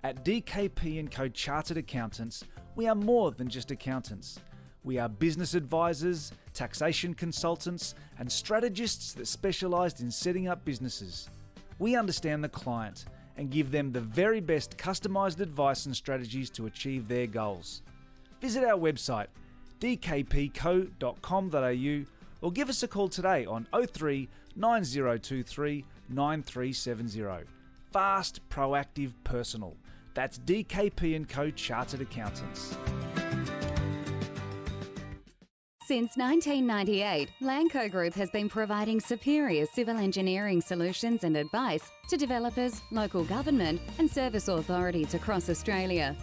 At DKP & Co Chartered Accountants, we are more than just accountants. We are business advisors, taxation consultants, and strategists that specialise in setting up businesses. We understand the client and give them the very best customised advice and strategies to achieve their goals. Visit our website dkpco.com.au or give us a call today on 03 9023 9370. Fast, proactive, personal. That's DKP & Co Chartered Accountants. Since 1998, Lanco Group has been providing superior civil engineering solutions and advice to developers, local government and service authorities across Australia.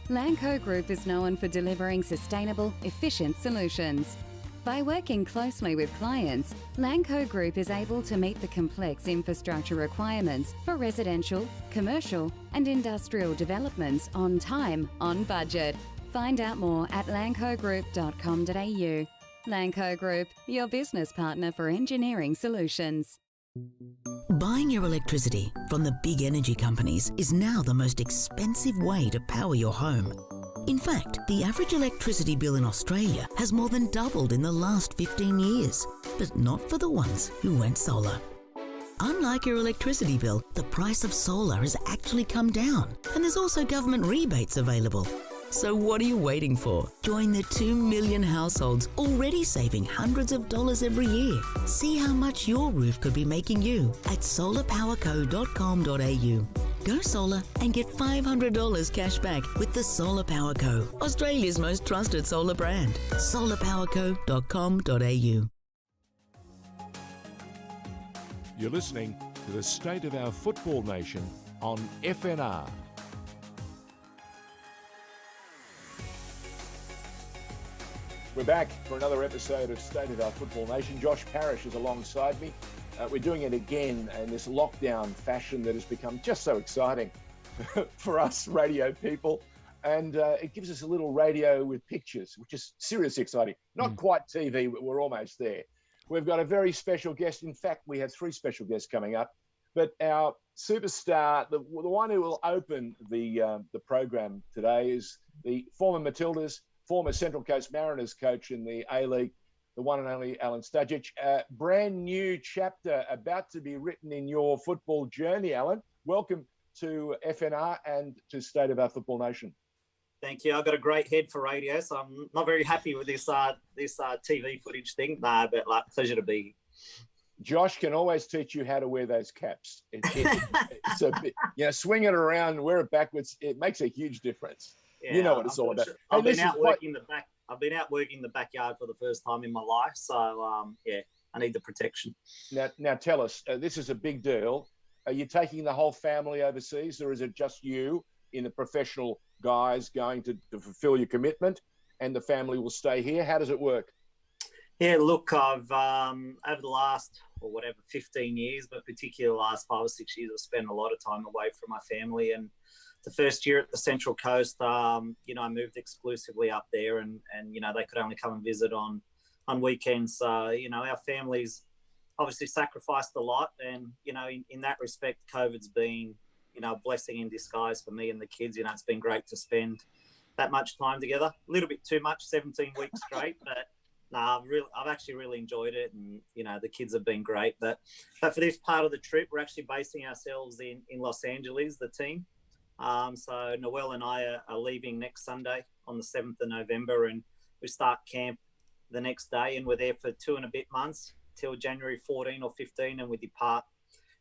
Lanco Group is known for delivering sustainable, efficient solutions. By working closely with clients, Lanco Group is able to meet the complex infrastructure requirements for residential, commercial and industrial developments on time, on budget. Find out more at lancogroup.com.au. Lanco Group, your business partner for engineering solutions. Buying your electricity from the big energy companies is now the most expensive way to power your home. In fact, the average electricity bill in Australia has more than doubled in the last 15 years, but not for the ones who went solar. Unlike your electricity bill, the price of solar has actually come down, and there's also government rebates available. So what are you waiting for? Join the 2 million households already saving hundreds of dollars every year. See how much your roof could be making you at solarpowerco.com.au. Go solar and get $500 cash back with the Solar Power Co, Australia's most trusted solar brand. solarpowerco.com.au. You're listening to the State of Our Football Nation on FNR. We're back for another episode of State of Our Football Nation. Josh Parrish is alongside me. We're doing it again in this lockdown fashion that has become just so exciting for us radio people. And it gives us a little radio with pictures, which is seriously exciting. Not quite TV, but we're almost there. We've got a very special guest. In fact, we have 3 special guests coming up. But our superstar, the one who will open the program today is the former Matildas, former Central Coast Mariners coach in the A-League, the one and only Alen Stajcic. Brand new chapter about to be written in your football journey, Alen. Welcome to FNR and to State of Our Football Nation. Thank you. I've got a great head for radio, so I'm not very happy with this TV footage thing. No, but pleasure to be here. Josh can always teach you how to wear those caps. It's a bit, swing it around, wear it backwards. It makes a huge difference. Yeah, you know what it's all about. I've been out working the backyard for the first time in my life, so I need the protection. Now tell us, this is a big deal. Are you taking the whole family overseas, or is it just you in the professional guys going to fulfill your commitment, and the family will stay here? How does it work? Yeah, look, I've over the last 15 years, but particularly the last 5 or 6 years, I've spent a lot of time away from my family. And the first year at the Central Coast, I moved exclusively up there, and they could only come and visit on weekends. So, our families obviously sacrificed a lot, and in that respect, COVID's been a blessing in disguise for me and the kids. It's been great to spend that much time together. A little bit too much, 17 weeks straight, but I've actually really enjoyed it, and the kids have been great. But for this part of the trip, we're actually basing ourselves in Los Angeles, the team. So Noel and I are leaving next Sunday on the 7th of November, and we start camp the next day, and we're there for 2 and a bit months till January 14 or 15, and we depart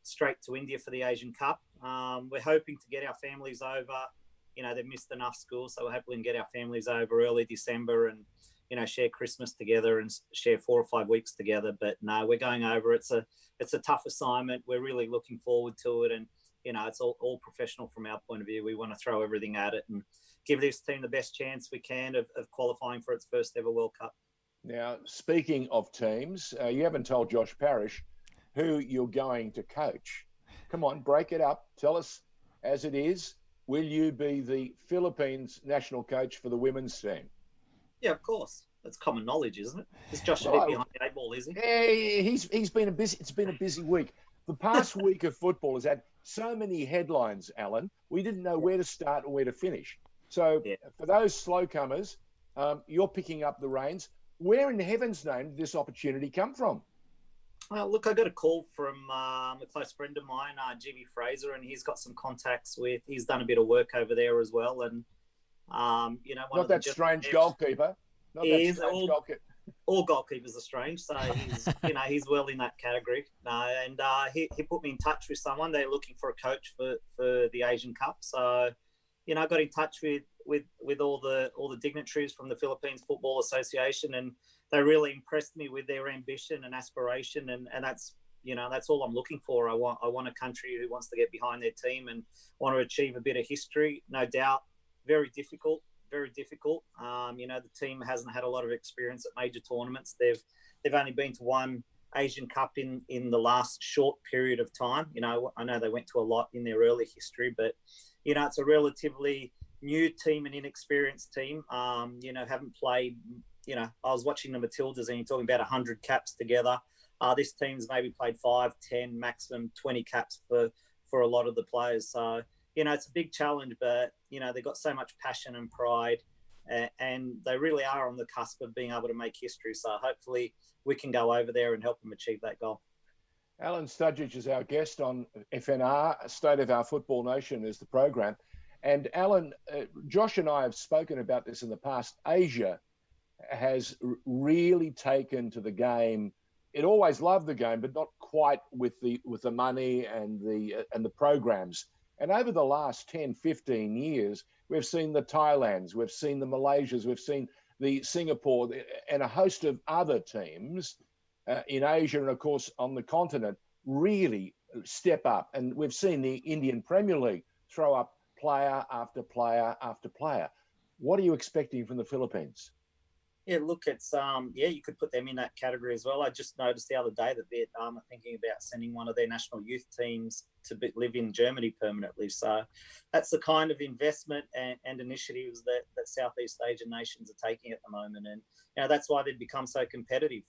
straight to India for the Asian Cup. We're hoping to get our families over. They've missed enough school, so we're hoping to get our families over early December and share Christmas together and share 4 or 5 weeks together. But no, we're going over. It's a tough assignment. We're really looking forward to it, and it's all professional from our point of view. We want to throw everything at it and give this team the best chance we can of qualifying for its first ever World Cup. Now, speaking of teams, you haven't told Josh Parrish who you're going to coach. Come on, break it up. Tell us as it is. Will you be the Philippines national coach for the women's team? Yeah, of course. That's common knowledge, isn't it? Is Josh a bit behind the 8 ball, is he? Yeah, it's been a busy week. The past week of football has had so many headlines, Alan. We didn't know where to start or where to finish. So for those slow comers, you're picking up the reins. Where in heaven's name did this opportunity come from? Well, look, I got a call from a close friend of mine, Jimmy Fraser, and he's got some contacts he's done a bit of work over there as well. And, one not of that the strange goalkeeper. Not that strange goalkeeper. All goalkeepers are strange, so he's he's well in that category. And he put me in touch with someone. They're looking for a coach for the Asian Cup. So, I got in touch with all the dignitaries from the Philippines Football Association, and they really impressed me with their ambition and aspiration, and that's that's all I'm looking for. I want a country who wants to get behind their team and want to achieve a bit of history. No doubt, very difficult. The team hasn't had a lot of experience at major tournaments. They've only been to one Asian Cup in the last short period of time. I know they went to a lot in their early history, but it's a relatively new team, an inexperienced team. Haven't played. I was watching the Matildas, and you're talking about 100 caps together. This team's maybe played 5, 10, maximum 20 caps for a lot of the players. So it's a big challenge, but they've got so much passion and pride, and they really are on the cusp of being able to make history. So hopefully we can go over there and help them achieve that goal. Alen Stajcic is our guest on FNR. State of Our Football Nation is the program. And Alan, Josh and I have spoken about this in the past. Asia has really taken to the game. It always loved the game, but not quite with the money and the programs. And over the last 10, 15 years, we've seen the Thailands, we've seen the Malaysias, we've seen the Singapore, and a host of other teams in Asia and, of course, on the continent really step up. And we've seen the Indian Premier League throw up player after player after player. What are you expecting from the Philippines? Yeah, look, it's you could put them in that category as well. I just noticed the other day that Vietnam are thinking about sending one of their national youth teams to live in Germany permanently. So that's the kind of investment and initiatives that Southeast Asian nations are taking at the moment, and that's why they've become so competitive.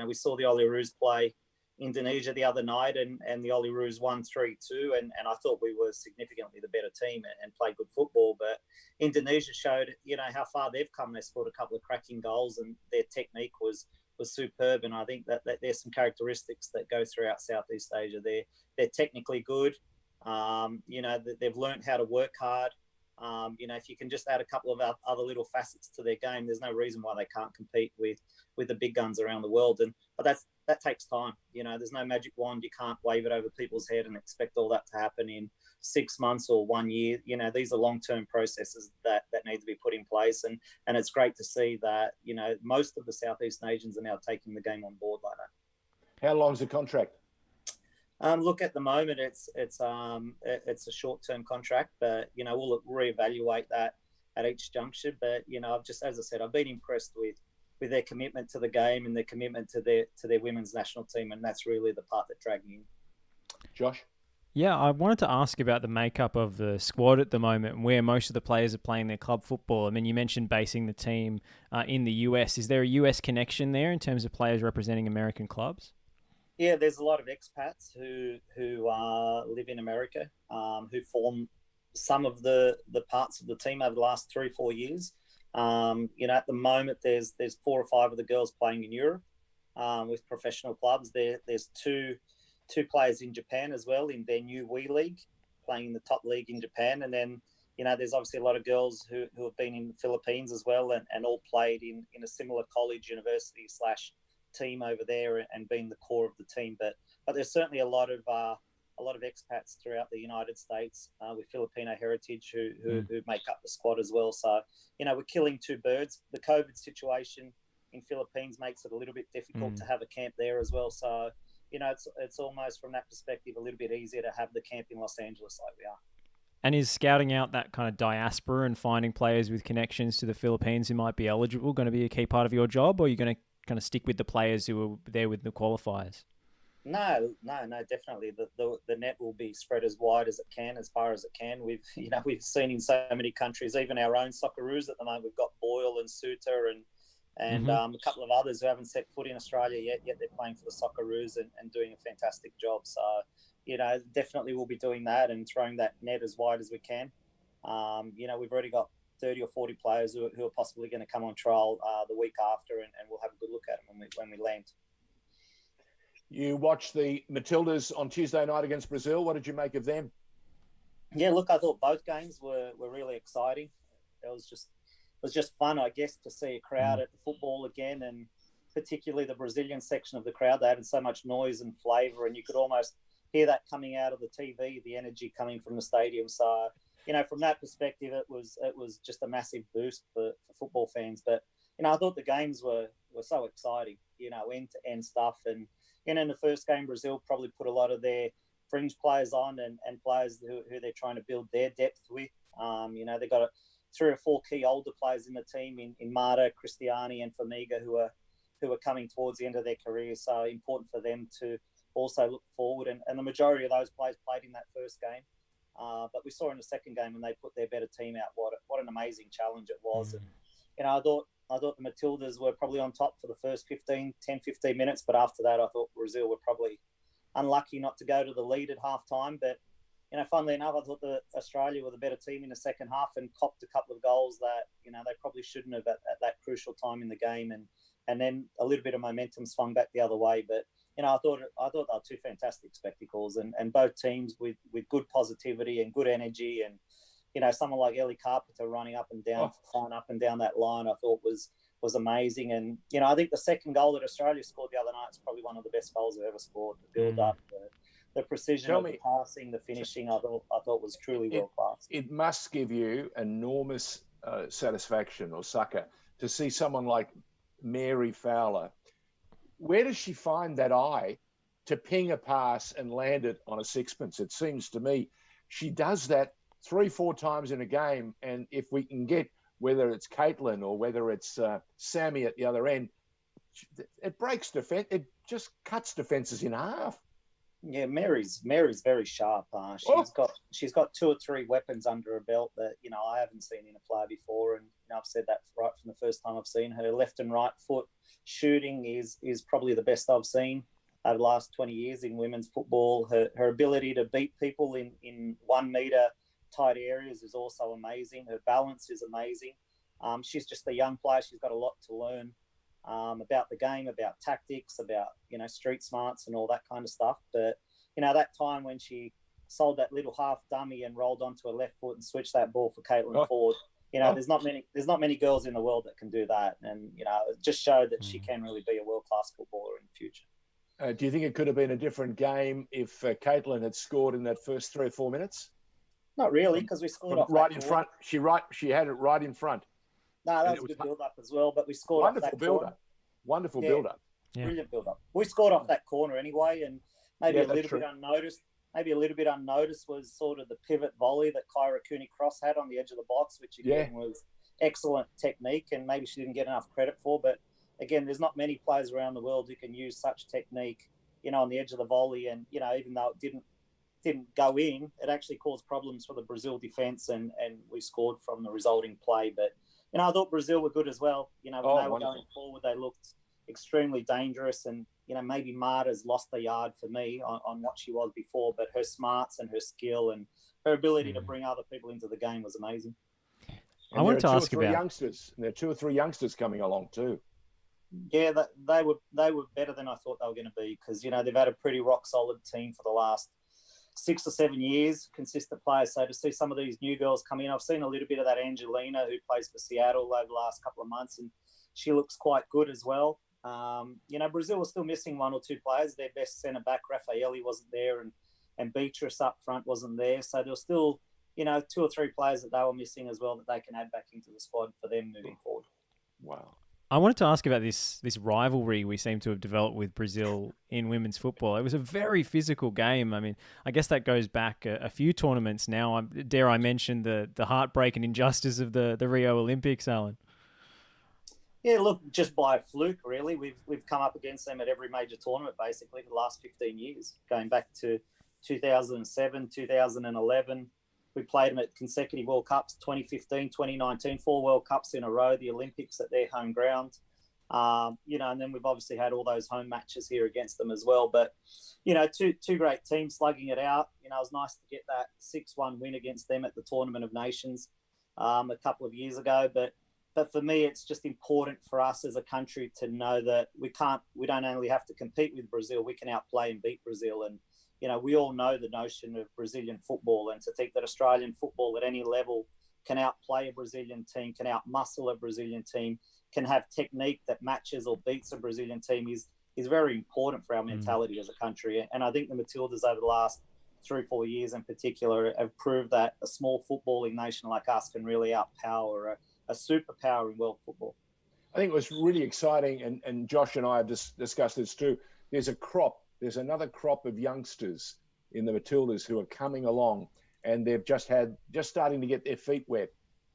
We saw the Olyroos play Indonesia the other night, and the Olyroos won 3-2, and I thought we were significantly the better team and played good football. But Indonesia showed how far they've come. They scored a couple of cracking goals, and their technique was superb. And I think that there's some characteristics that go throughout Southeast Asia. They're technically good. They've learned how to work hard. If you can just add a couple of other little facets to their game, there's no reason why they can't compete with the big guns around the world. But that takes time. There's no magic wand. You can't wave it over people's head and expect all that to happen in 6 months or 1 year. These are long-term processes that need to be put in place. And it's great to see that, most of the Southeast nations are now taking the game on board like that. How long's the contract? Look, at the moment, it's a short-term contract, but we'll reevaluate that at each juncture. But I've just, as I said, I've been impressed with their commitment to the game and their commitment to their women's national team, and that's really the part that dragged me in. Josh? Yeah, I wanted to ask about the makeup of the squad at the moment and where most of the players are playing their club football. I mean, you mentioned basing the team in the US. Is there a US connection there in terms of players representing American clubs? Yeah, there's a lot of expats who live in America, who form some of the parts of the team over the last 3-4 years. At the moment, there's 4 or 5 of the girls playing in Europe with professional clubs. There's two players in Japan as well in their new WE League, playing in the top league in Japan. And then, there's obviously a lot of girls who have been in the Philippines as well and all played in a similar college, university / team over there and being the core of the team. But there's certainly a lot of expats throughout the United States with Filipino heritage who make up the squad as well. So, we're killing 2 birds. The COVID situation in Philippines makes it a little bit difficult to have a camp there as well. So, it's almost from that perspective a little bit easier to have the camp in Los Angeles like we are. And is scouting out that kind of diaspora and finding players with connections to the Philippines who might be eligible going to be a key part of your job, or are you going to kind of stick with the players who are there with the qualifiers? No, definitely. The net will be spread as wide as it can, as far as it can. We've seen in so many countries, even our own Socceroos at the moment. We've got Boyle and Suter and a couple of others who haven't set foot in Australia yet they're playing for the Socceroos and doing a fantastic job. So, definitely we'll be doing that and throwing that net as wide as we can. We've already got 30 or 40 players who are possibly going to come on trial the week after, and we'll have a good look at them when we land. You watched the Matildas on Tuesday night against Brazil. What did you make of them? Yeah, look, I thought both games were really exciting. It was just fun, I guess, to see a crowd at the football again, and particularly the Brazilian section of the crowd. They had so much noise and flavour, and you could almost hear that coming out of the TV, the energy coming from the stadium. So, from that perspective, it was just a massive boost for football fans. But, I thought the games were so exciting, end-to-end stuff. And, in the first game, Brazil probably put a lot of their fringe players on and players who they're trying to build their depth with. They've got 3 or 4 key older players in the team in Marta, Cristiani and Formiga who are coming towards the end of their career. So important for them to also look forward. And the majority of those players played in that first game. But we saw in the second game when they put their better team out, what an amazing challenge it was. And, I thought the Matildas were probably on top for the first 10, 15 minutes. But after that, I thought Brazil were probably unlucky not to go to the lead at half-time. But, funnily enough, I thought that Australia were the better team in the second half and copped a couple of goals that, they probably shouldn't have at that crucial time in the game. And then a little bit of momentum swung back the other way. But, I thought they were 2 fantastic spectacles and both teams with good positivity and good energy. And, someone like Ellie Carpenter running up and down, flying up and down that line, I thought was amazing. And, I think the second goal that Australia scored the other night is probably one of the best goals I've ever scored. The build-up, the precision of the passing, the finishing, I thought was truly world-class. It must give you enormous satisfaction or succor to see someone like Mary Fowler. Where does she find that eye to ping a pass and land it on a sixpence? It seems to me she does that 3-4 times in a game. And if we can get, whether it's Caitlin or whether it's Sammy at the other end, it breaks defense. It just cuts defenses in half. Yeah, Mary's very sharp. She's got 2 or 3 weapons under her belt that I haven't seen in a player before, and I've said that right from the first time I've seen her. Left and right foot shooting is probably the best I've seen over the last 20 years in women's football. Her ability to beat people in 1 metre tight areas is also amazing. Her balance is amazing. She's just a young player. She's got a lot to learn about the game, about tactics, about, street smarts and all that kind of stuff. But, that time when she sold that little half dummy and rolled onto her left foot and switched that ball for Caitlin Ford, there's not many girls in the world that can do that. And, it just showed that she can really be a world-class footballer in the future. Do you think it could have been a different game if Caitlin had scored in that first 3 or 4 minutes? Not really, because we scored off right in front. She had it right in front. No, that was a good build-up as well, but we scored off that corner. Wonderful build-up. Yeah. Brilliant build-up. We scored off that corner anyway, and maybe a little bit unnoticed. Maybe a little bit unnoticed was sort of the pivot volley that Kyra Cooney-Cross had on the edge of the box, which again was excellent technique, and maybe she didn't get enough credit for. But again, there's not many players around the world who can use such technique, on the edge of the volley, and even though it didn't go in, it actually caused problems for the Brazil defence, and we scored from the resulting play. But, I thought Brazil were good as well. When they were going forward, they looked extremely dangerous. And, maybe Marta's lost the yard for me on what she was before, but her smarts and her skill and her ability to bring other people into the game was amazing. And I wanted to ask about youngsters. And there are 2 or 3 youngsters coming along too. Yeah, they were better than I thought they were going to be because, they've had a pretty rock-solid team for the last 6 or 7 years, consistent players. So to see some of these new girls come in, I've seen a little bit of that Angelina who plays for Seattle over the last couple of months, and she looks quite good as well. Brazil was still missing 1 or 2 players. Their best centre-back, Raffaelli, wasn't there, and Beatrice up front wasn't there. So there was still, 2 or 3 players that they were missing as well that they can add back into the squad for them moving forward. Wow. I wanted to ask about this rivalry we seem to have developed with Brazil in women's football. It was a very physical game. I mean, I guess that goes back a few tournaments now. Dare I mention the heartbreak and injustice of the Rio Olympics, Alen? Yeah, look, just by fluke, really. We've come up against them at every major tournament, basically, for the last 15 years, going back to 2007, 2011. We played them at consecutive World Cups, 2015, 2019, 4 World Cups in a row, the Olympics at their home ground. And then we've obviously had all those home matches here against them as well. But, two great teams slugging it out. It was nice to get that 6-1 win against them at the Tournament of Nations a couple of years ago. But for me, it's just important for us as a country to know that we don't only have to compete with Brazil, we can outplay and beat Brazil. And, we all know the notion of Brazilian football, and to think that Australian football at any level can outplay a Brazilian team, can outmuscle a Brazilian team, can have technique that matches or beats a Brazilian team is very important for our mentality as a country. And I think the Matildas over the last 3-4 years in particular have proved that a small footballing nation like us can really outpower a superpower in world football. I think it was really exciting, and Josh and I have discussed this too. There's another crop of youngsters in the Matildas who are coming along, and they've just starting to get their feet wet.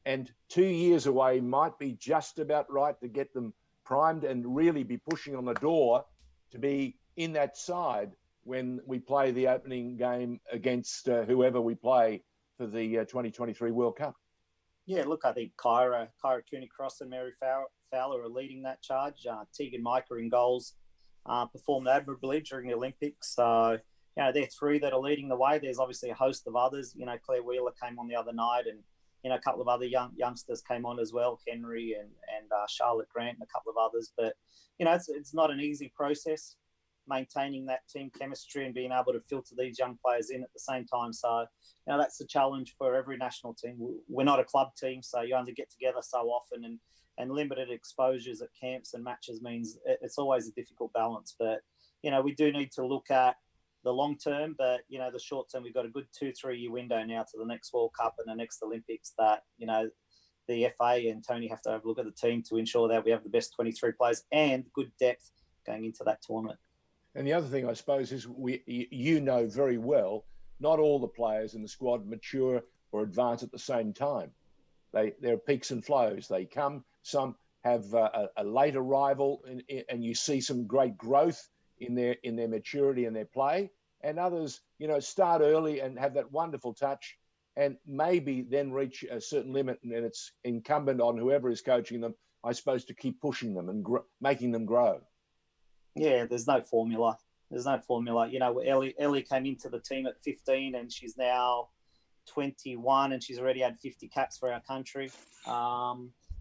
And 2 years away might be just about right to get them primed and really be pushing on the door to be in that side when we play the opening game against whoever we play for the 2023 World Cup. Yeah, look, I think Kyra Cooney-Cross and Mary Fowler are leading that charge. Tegan Micah in goals performed admirably during the Olympics. So, they're three that are leading the way. There's obviously a host of others. Claire Wheeler came on the other night, and a couple of other youngsters came on as well, Henry and Charlotte Grant and a couple of others. But, it's not an easy process, maintaining that team chemistry and being able to filter these young players in at the same time. So, that's the challenge for every national team. We're not a club team, so you only get together so often, and limited exposures at camps and matches means it's always a difficult balance. But, we do need to look at the long term, but, the short term, we've got a good 2-3 year window now to the next World Cup and the next Olympics that, the FA and Tony have to have a look at the team to ensure that we have the best 23 players and good depth going into that tournament. And the other thing, I suppose, is very well, not all the players in the squad mature or advance at the same time. There are peaks and flows. They come, some have a late arrival, and you see some great growth in their maturity and their play. And others, start early and have that wonderful touch and maybe then reach a certain limit. And then it's incumbent on whoever is coaching them, I suppose, to keep pushing them and making them grow. Yeah, there's no formula. Ellie came into the team at 15 and she's now 21 and she's already had 50 caps for our country.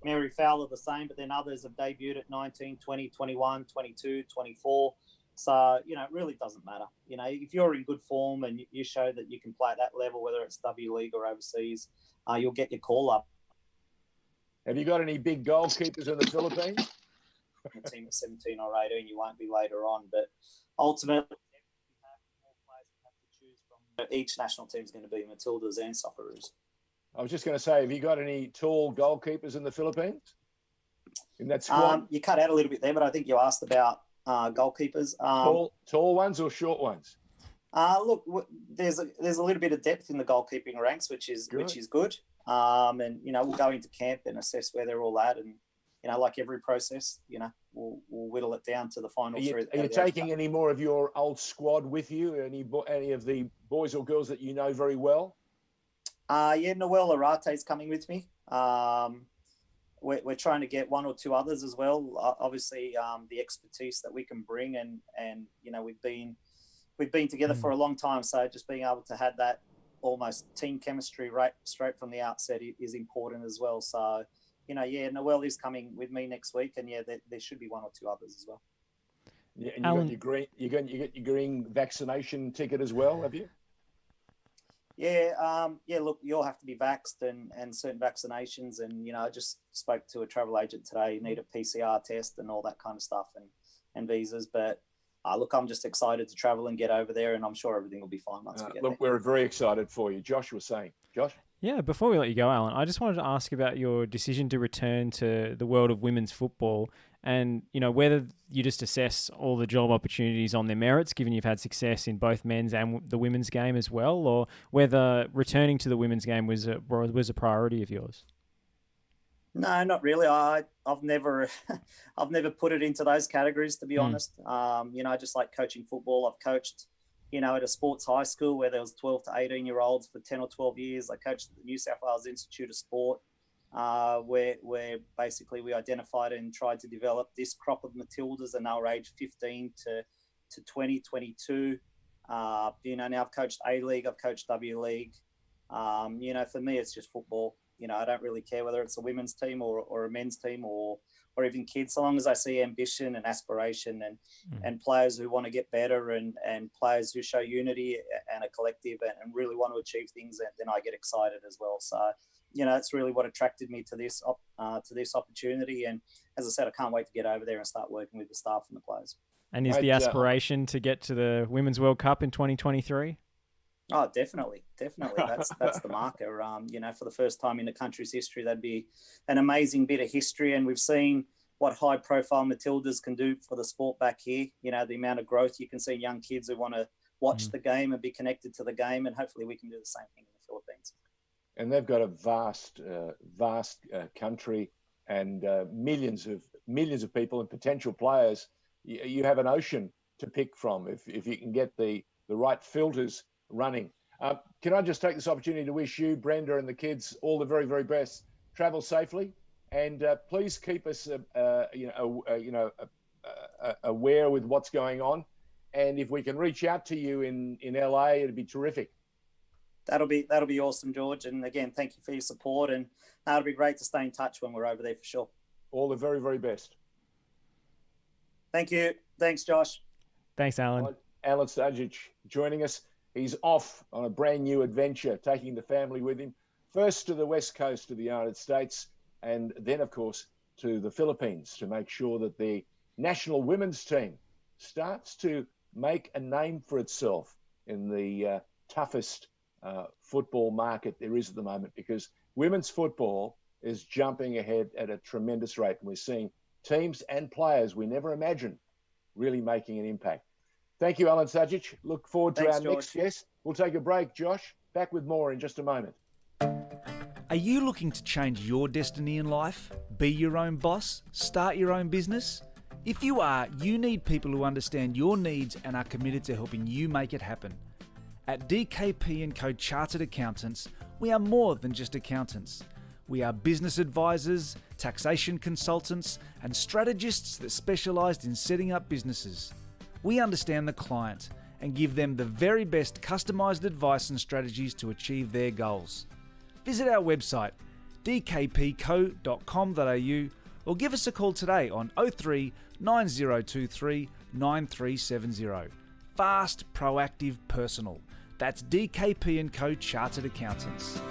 Mary Fowler the same, but then others have debuted at 19, 20, 21, 22, 24. So, it really doesn't matter. If you're in good form and you show that you can play at that level, whether it's W League or overseas, you'll get your call up. Have you got any big goalkeepers in the Philippines? A team at 17 or 18, you won't be later on. But ultimately, more players have to choose from. Each national team is going to be Matildas and Socceroos. I was just going to say, have you got any tall goalkeepers in the Philippines? In that squad? You cut out a little bit there, but I think you asked about goalkeepers. Tall ones or short ones? Look, there's a little bit of depth in the goalkeeping ranks, which is good. And we'll go into camp and assess where they're all at, and like every process, we'll whittle it down to the final three. Are you taking any more of your old squad with you? Any of the boys or girls that you know very well? Noel Arate's coming with me. We're trying to get one or two others as well. Obviously, the expertise that we can bring, and we've been together for a long time. So just being able to have that almost team chemistry right straight from the outset is important as well. So, Noel is coming with me next week, and there should be one or two others as well. Yeah, and Alen, you got your green vaccination ticket as well, have you? Yeah, look, you all have to be vaxxed and certain vaccinations. And, I just spoke to a travel agent today. You need a PCR test and all that kind of stuff and visas. But, look, I'm just excited to travel and get over there, and I'm sure everything will be fine once we get there. We're very excited for you. Josh was saying. Josh? Yeah, before we let you go, Alen, I just wanted to ask about your decision to return to the world of women's football and, whether you just assess all the job opportunities on their merits, given you've had success in both men's and the women's game as well, or whether returning to the women's game was a priority of yours. No, not really. I've never put it into those categories, to be honest. I just like coaching football. I've coached, at a sports high school where there was 12 to 18-year-olds for 10 or 12 years. I coached at the New South Wales Institute of Sport. where basically we identified and tried to develop this crop of Matildas, and they were aged 15 to 20, 22. Now I've coached A-League, I've coached W-League. For me, it's just football. I don't really care whether it's a women's team or a men's team or even kids, so long as I see ambition and aspiration and players who want to get better and players who show unity and a collective and really want to achieve things, then I get excited as well. So, that's really what attracted me to this opportunity. And as I said, I can't wait to get over there and start working with the staff and the players. And is the aspiration to get to the Women's World Cup in 2023? Oh, definitely. That's the marker. For the first time in the country's history, that'd be an amazing bit of history. And we've seen what high-profile Matildas can do for the sport back here. The amount of growth you can see in young kids who want to watch the game and be connected to the game. And hopefully we can do the same thing in the Philippines. And they've got a vast country and millions of people and potential players. You have an ocean to pick from if you can get the right filters running. Can I just take this opportunity to wish you, Brenda, and the kids all the very, very best. Travel safely, and please keep us, aware with what's going on. And if we can reach out to you in LA, it'd be terrific. That'll be awesome, George. And again, thank you for your support. And it'll be great to stay in touch when we're over there for sure. All the very, very best. Thank you. Thanks, Josh. Thanks, Alen. Alen Stajcic joining us. He's off on a brand new adventure, taking the family with him, first to the west coast of the United States, and then, of course, to the Philippines to make sure that the national women's team starts to make a name for itself in the toughest football market there is at the moment, because women's football is jumping ahead at a tremendous rate. And we're seeing teams and players we never imagined really making an impact. Thank you, Alen Stajcic. Look forward to our next guest. We'll take a break, Josh. Back with more in just a moment. Are you looking to change your destiny in life? Be your own boss? Start your own business? If you are, you need people who understand your needs and are committed to helping you make it happen. At DKP & Co Chartered Accountants, we are more than just accountants. We are business advisors, taxation consultants, and strategists that specialise in setting up businesses. We understand the client and give them the very best customised advice and strategies to achieve their goals. Visit our website dkpco.com.au or give us a call today on 03 9023 9370. Fast, proactive, personal. That's DKP & Co Chartered Accountants.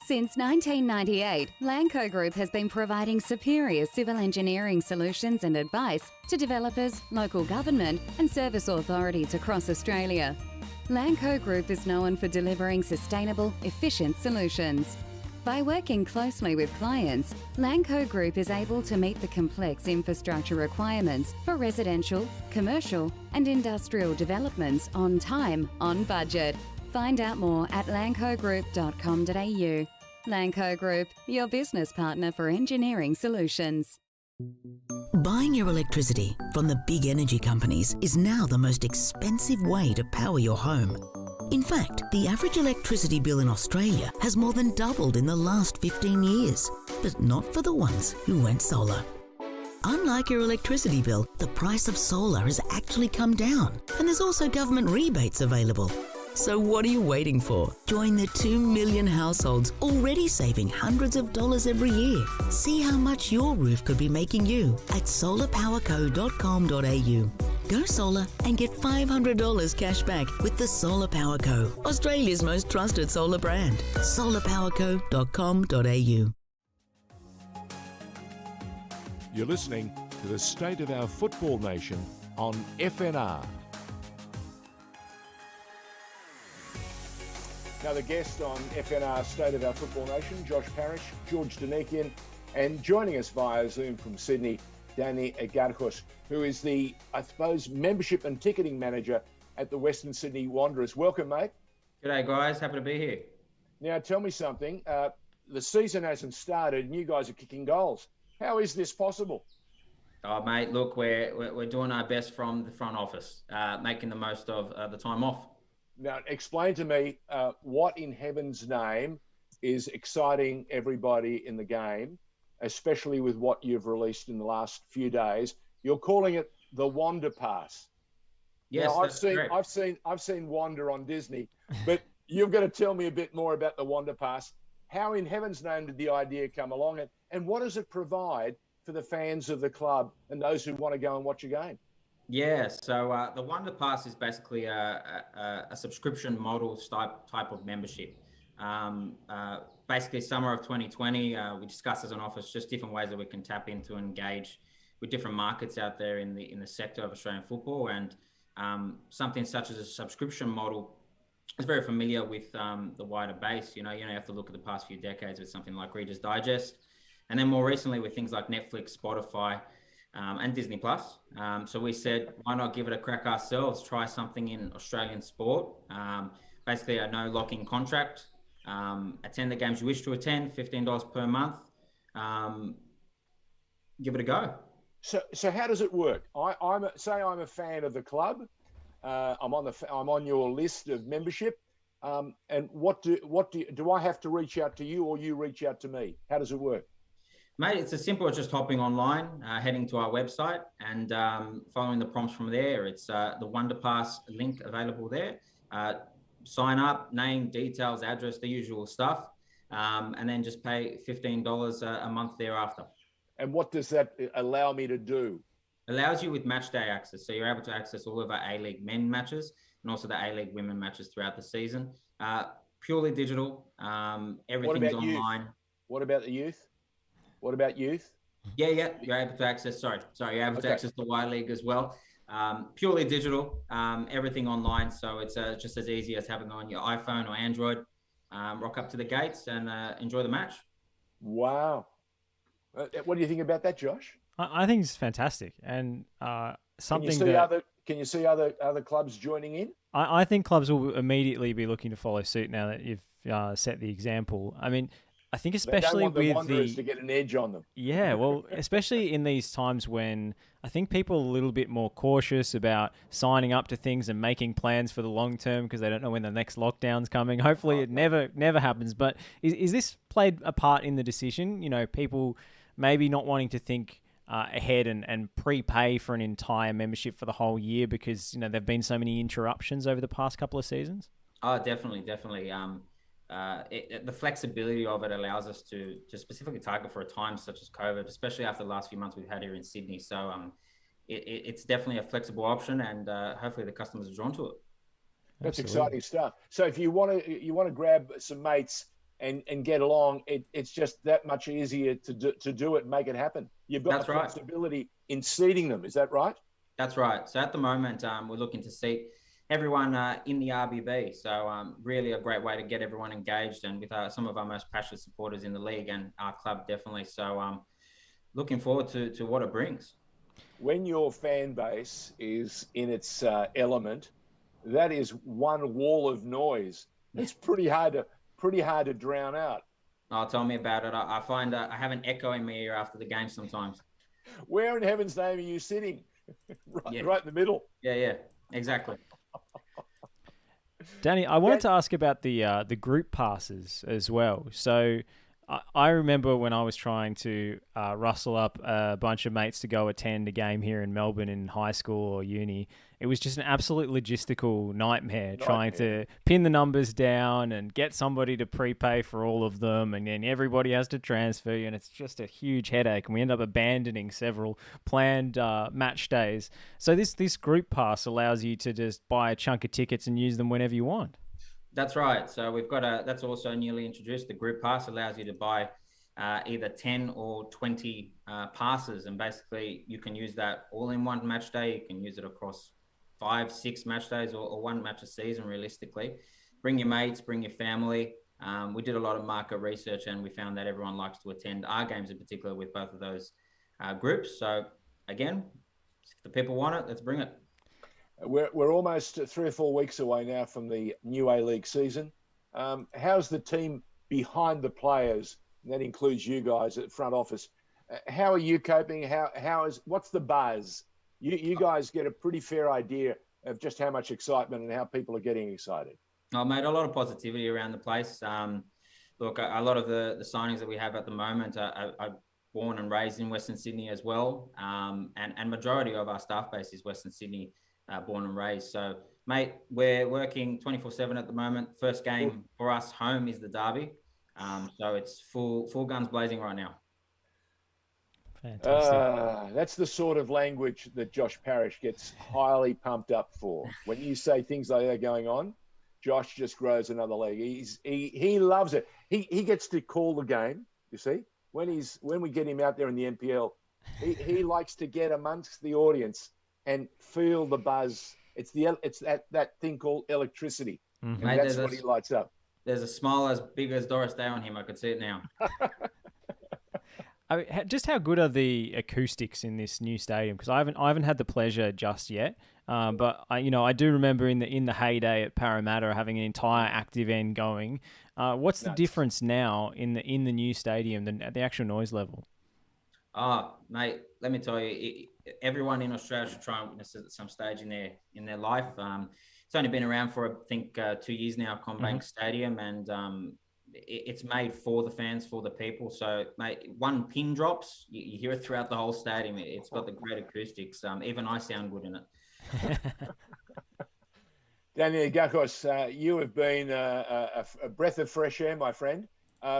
Since 1998, Lanco Group has been providing superior civil engineering solutions and advice to developers, local government and service authorities across Australia. Lanco Group is known for delivering sustainable, efficient solutions. By working closely with clients, Lanco Group is able to meet the complex infrastructure requirements for residential, commercial and industrial developments on time, on budget. Find out more at lancogroup.com.au. Lanco Group, your business partner for engineering solutions. Buying your electricity from the big energy companies is now the most expensive way to power your home. In fact, the average electricity bill in Australia has more than doubled in the last 15 years, but not for the ones who went solar. Unlike your electricity bill, the price of solar has actually come down, and there's also government rebates available. So what are you waiting for? Join the 2 million households already saving hundreds of dollars every year. See how much your roof could be making you at solarpowerco.com.au. Go solar and get $500 cash back with the Solar Power Co, Australia's most trusted solar brand. solarpowerco.com.au. You're listening to the State of Our Football Nation on FNR. Another guest on FNR State of Our Football Nation, Josh Parrish, George Danikian, and joining us via Zoom from Sydney, Danny Agarjos, who is the, I suppose, membership and ticketing manager at the Western Sydney Wanderers. Welcome, mate. G'day, guys. Happy to be here. Now, tell me something. The season hasn't started and you guys are kicking goals. How is this possible? Oh, mate, look, we're doing our best from the front office, making the most of the time off. Now, explain to me what in heaven's name is exciting everybody in the game, especially with what you've released in the last few days. You're calling it the Wanda Pass. Yes, now, that's correct. I've seen Wanda on Disney, but you've got to tell me a bit more about the Wanda Pass. How in heaven's name did the idea come along, and what does it provide for the fans of the club and those who want to go and watch a game? Yeah, so the Wonder Pass is basically a subscription model type of membership. Basically, summer of 2020, we discussed as an office just different ways that we can tap into and engage with different markets out there in the sector of Australian football, and something such as a subscription model is very familiar with the wider base. You have to look at the past few decades with something like Reader's Digest, and then more recently with things like Netflix, Spotify, and Disney Plus. So we said, why not give it a crack ourselves? Try something in Australian sport. Basically, a no lock-in contract. Attend the games you wish to attend. $15 per month. Give it a go. So how does it work? I'm a fan of the club. I'm on your list of membership. And what do I have to reach out to you, or you reach out to me? How does it work? Mate, it's as simple as just hopping online, heading to our website, and following the prompts from there. It's the Wonder Pass link available there. Sign up, name, details, address, the usual stuff, and then just pay $15 a month thereafter. And what does that allow me to do? Allows you with match day access. So you're able to access all of our A-League men matches and also the A-League women matches throughout the season. Purely digital. Everything's online. What about the youth? What about youth? Yeah. You're able to access, you're able to access the Y League as well. Purely digital, everything online. So it's just as easy as having on your iPhone or Android. Rock up to the gates and enjoy the match. Wow. What do you think about that, Josh? I think it's fantastic, and something Can you see other clubs joining in? I think clubs will immediately be looking to follow suit now that you've set the example. I mean, I think especially with the Wanderers to get an edge on them. Yeah, well, especially in these times when I think people are a little bit more cautious about signing up to things and making plans for the long term because they don't know when the next lockdown's coming. Hopefully, it never happens. But is this played a part in the decision? People maybe not wanting to think ahead and prepay for an entire membership for the whole year because there've been so many interruptions over the past couple of seasons. Oh, definitely. The flexibility of it allows us to specifically target for a time such as COVID, especially after the last few months we've had here in Sydney. So it's definitely a flexible option, and hopefully the customers are drawn to it. That's exciting stuff. So if you want to grab some mates and get along, it's just that much easier to do it and make it happen. You've got the flexibility in seating them. Is that right? That's right. So at the moment, we're looking to seat everyone in the RBB. So really a great way to get everyone engaged and with some of our most passionate supporters in the league and our club definitely. So looking forward to what it brings. When your fan base is in its element, that is one wall of noise. It's pretty hard to drown out. Oh, tell me about it. I find I have an echo in my ear after the game sometimes. Where in heaven's name are you sitting? Right in the middle. Yeah, exactly. Danny, I wanted to ask about the group passes as well. So I remember when I was trying to rustle up a bunch of mates to go attend a game here in Melbourne in high school or uni, it was just an absolute logistical nightmare trying to pin the numbers down and get somebody to prepay for all of them, and then everybody has to transfer you, and it's just a huge headache, and we end up abandoning several planned match days. So this group pass allows you to just buy a chunk of tickets and use them whenever you want. That's right. So we've got that's also newly introduced. The group pass allows you to buy either 10 or 20 passes, and basically you can use that all in one match day. You can use it across 5-6 match days or one match a season realistically. Bring your mates, bring your family. We did a lot of market research and we found that everyone likes to attend our games in particular with both of those groups. So again, if the people want it, let's bring it. We're almost 3 or 4 weeks away now from the new A-League season. How's the team behind the players? And that includes you guys at the front office. How are you coping? What's the buzz? You guys get a pretty fair idea of just how much excitement and how people are getting excited. I made a lot of positivity around the place. look, a lot of the signings that we have at the moment are born and raised in Western Sydney as well. And majority of our staff base is Western Sydney, born and raised. So, mate, we're working 24/7 at the moment. First game for us home is the derby. So it's full guns blazing right now. Fantastic. That's the sort of language that Josh Parrish gets highly pumped up for. When you say things like that going on, Josh just grows another leg. He loves it. He gets to call the game. You see, when we get him out there in the NPL, he likes to get amongst the audience and feel the buzz. It's that thing called electricity, and Mate, that's what he lights up. There's a smile as big as Doris Day on him. I could see it now. I mean, just how good are the acoustics in this new stadium? Because I haven't had the pleasure just yet, but I do remember in the heyday at Parramatta having an entire active end going. What's the difference now in the new stadium at the actual noise level? Oh, mate, let me tell you, everyone in Australia should try and witness it at some stage in their life. It's only been around for, I think, 2 years now, CommBank Stadium, and it's made for the fans, for the people. So, mate, one pin drops, you hear it throughout the whole stadium. It's got the great acoustics. Even I sound good in it. Daniel Gakos, you have been a breath of fresh air, my friend.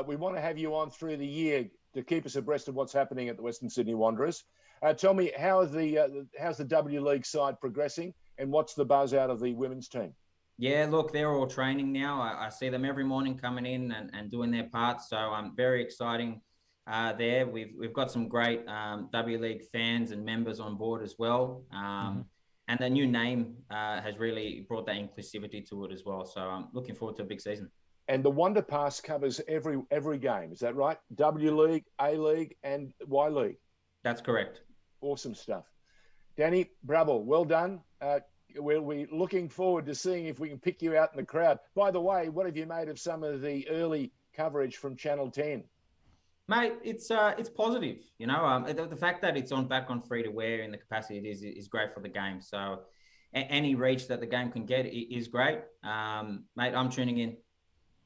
We want to have you on through the year to keep us abreast of what's happening at the Western Sydney Wanderers. Tell me, how's the W League side progressing, and what's the buzz out of the women's team? Yeah, look, they're all training now. I see them every morning coming in and doing their parts. So very exciting there. We've got some great W League fans and members on board as well. And the new name has really brought that inclusivity to it as well. So I'm looking forward to a big season. And the Wonder Pass covers every game. Is that right? W League, A League, and Y League. That's correct. Awesome stuff. Danny, bravo, well done. We'll be looking forward to seeing if we can pick you out in the crowd. By the way, what have you made of some of the early coverage from Channel 10? Mate, it's positive. The fact that it's back on free to wear in the capacity it is great for the game. So any reach that the game can get is great. Mate, I'm tuning in.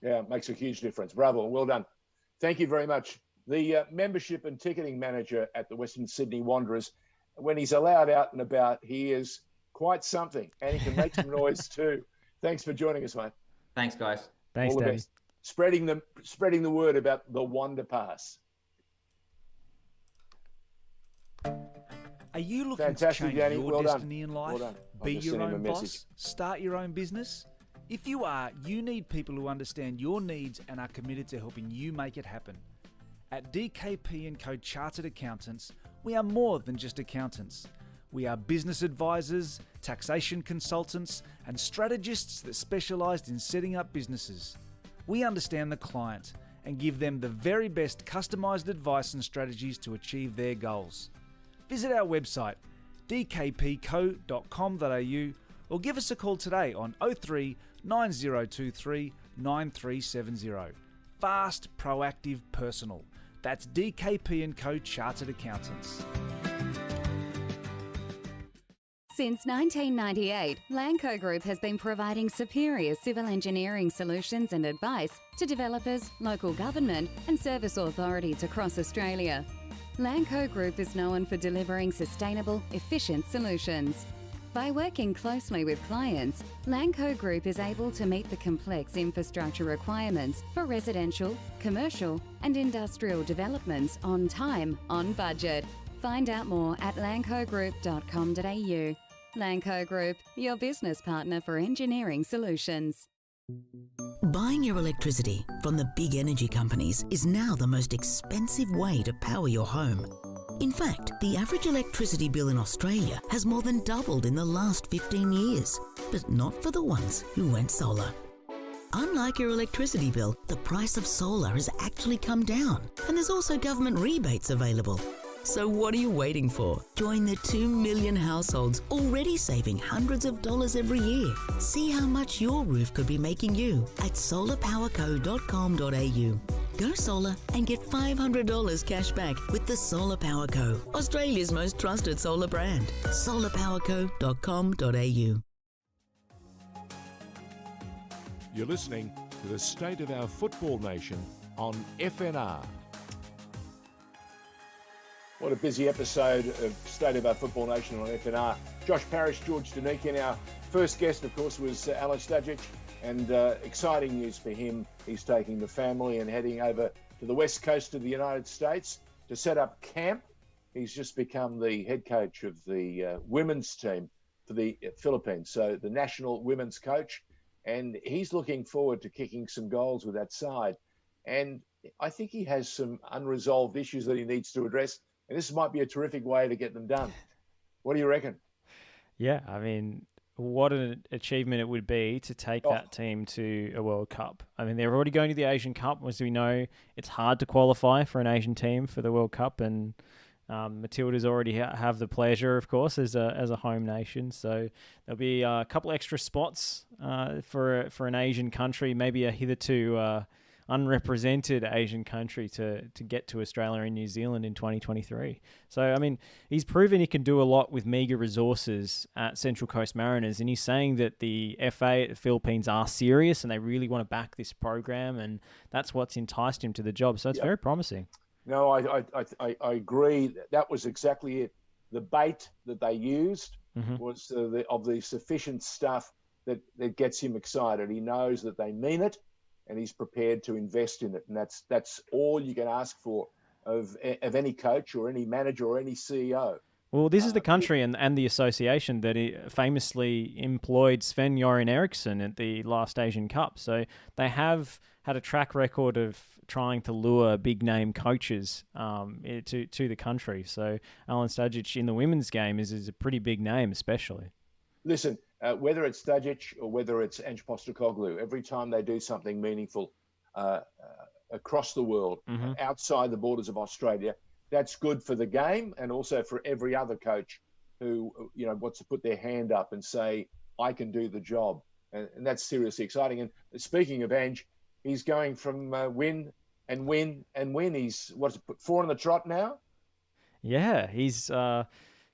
Yeah, it makes a huge difference. Bravo, well done. Thank you very much. The membership and ticketing manager at the Western Sydney Wanderers, when he's allowed out and about, he is quite something, and he can make some noise too. Thanks for joining us, mate. Thanks, guys. Thanks, All the Danny. best. Spreading the word about the Wonder Pass. Are you looking Fantastic, to change Danny. your Well done. destiny in life? Well done. I'll Be just your send him a own message. boss? Start your own business? If you are, you need people who understand your needs and are committed to helping you make it happen. At DKP & Co Chartered Accountants, we are more than just accountants. We are business advisors, taxation consultants, and strategists that specialise in setting up businesses. We understand the client and give them the very best customised advice and strategies to achieve their goals. Visit our website dkpco.com.au or give us a call today on 03 9023 9370. Fast, proactive, personal. That's DKP & Co Chartered Accountants. Since 1998, Lanco Group has been providing superior civil engineering solutions and advice to developers, local government and service authorities across Australia. Lanco Group is known for delivering sustainable, efficient solutions. By working closely with clients, Lanco Group is able to meet the complex infrastructure requirements for residential, commercial and industrial developments on time, on budget. Find out more at lancogroup.com.au. Lanco Group, your business partner for engineering solutions. Buying your electricity from the big energy companies is now the most expensive way to power your home. In fact, the average electricity bill in Australia has more than doubled in the last 15 years, but not for the ones who went solar. Unlike your electricity bill, the price of solar has actually come down, and there's also government rebates available. So what are you waiting for? Join the 2 million households already saving hundreds of dollars every year. See how much your roof could be making you at solarpowerco.com.au. Go solar and get $500 cash back with the Solar Power Co, Australia's most trusted solar brand. solarpowerco.com.au. You're listening to the State of Our Football Nation on FNR. What a busy episode of State of Our Football Nation on FNR. Josh Parrish, George Danikian. Our first guest, of course, was Alen Stajcic, and exciting news for him. He's taking the family and heading over to the west coast of the United States to set up camp. He's just become the head coach of the women's team for the Philippines, so the national women's coach, and he's looking forward to kicking some goals with that side. And I think he has some unresolved issues that he needs to address. And this might be a terrific way to get them done. What do you reckon? Yeah, I mean, what an achievement it would be to take that team to a World Cup. I mean, they're already going to the Asian Cup. As we know, it's hard to qualify for an Asian team for the World Cup. And Matildas already have the pleasure, of course, as a home nation. So there'll be a couple extra spots for an Asian country, maybe a hitherto unrepresented Asian country to get to Australia and New Zealand in 2023. So, I mean, he's proven he can do a lot with meagre resources at Central Coast Mariners, and he's saying that the FA at the Philippines are serious and they really want to back this program, and that's what's enticed him to the job. So it's very promising. No, I agree. That was exactly it. The bait that they used was of the sufficient stuff that gets him excited. He knows that they mean it, and he's prepared to invest in it. And that's all you can ask for of any coach or any manager or any CEO. Well, this is the country and the association that famously employed Sven-Göran Eriksson at the last Asian Cup. So they have had a track record of trying to lure big-name coaches to the country. So Alen Stajcic in the women's game is a pretty big name, especially. Listen, whether it's Stajcic or whether it's Ange Postecoglou, every time they do something meaningful across the world, outside the borders of Australia, that's good for the game and also for every other coach who wants to put their hand up and say, I can do the job. And that's seriously exciting. And speaking of Ange, he's going from win and win and win. He's, 4 on the trot now? Yeah, he's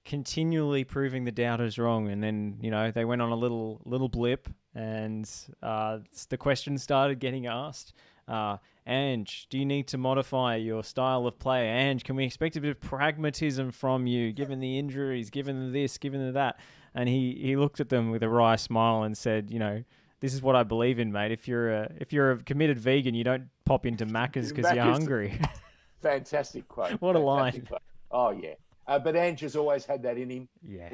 continually proving the doubters wrong. And then, they went on a little blip and the question started getting asked. Ange, do you need to modify your style of play? Ange, can we expect a bit of pragmatism from you, given the injuries, given this, given that? And he looked at them with a wry smile and said, this is what I believe in, mate. If you're a committed vegan, you don't pop into Macca's because you're hungry. Fantastic quote. What a line. Quote. Oh, yeah. But Ange has always had that in him. Yeah.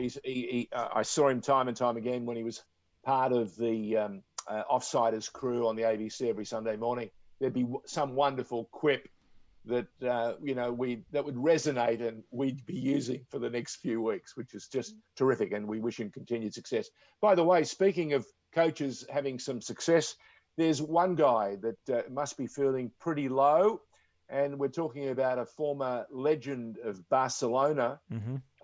I saw him time and time again when he was part of the Offsiders crew on the ABC every Sunday morning. There'd be some wonderful quip that that would resonate and we'd be using for the next few weeks, which is just terrific. And we wish him continued success. By the way, speaking of coaches having some success, there's one guy that must be feeling pretty low. And we're talking about a former legend of Barcelona,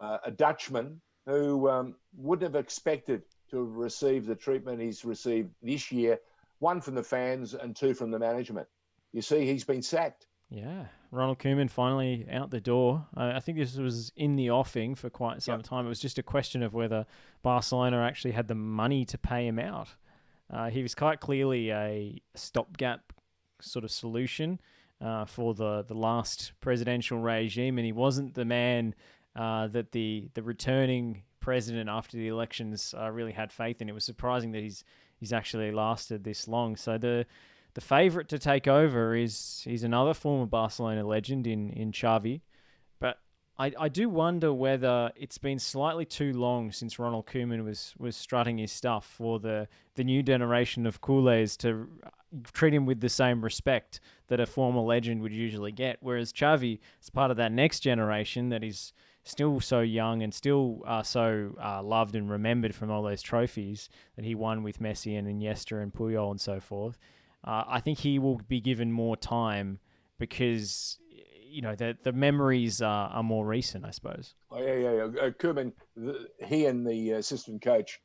a Dutchman who wouldn't have expected to have received the treatment he's received this year, 1 from the fans and 2 from the management. You see, he's been sacked. Yeah, Ronald Koeman finally out the door. I think this was in the offing for quite some time. It was just a question of whether Barcelona actually had the money to pay him out. He was quite clearly a stopgap sort of solution for the last presidential regime, and he wasn't the man that the returning president after the elections really had faith in. It was surprising that he's actually lasted this long. So the favourite to take over he's another former Barcelona legend in Xavi. But I do wonder whether it's been slightly too long since Ronald Koeman was strutting his stuff for the new generation of culés to treat him with the same respect that a former legend would usually get. Whereas Xavi is part of that next generation that is still so young and still so loved and remembered from all those trophies that he won with Messi and Iniesta and Puyol and so forth. I think he will be given more time because, the memories are more recent, I suppose. Oh, yeah. Koeman, he and the assistant coach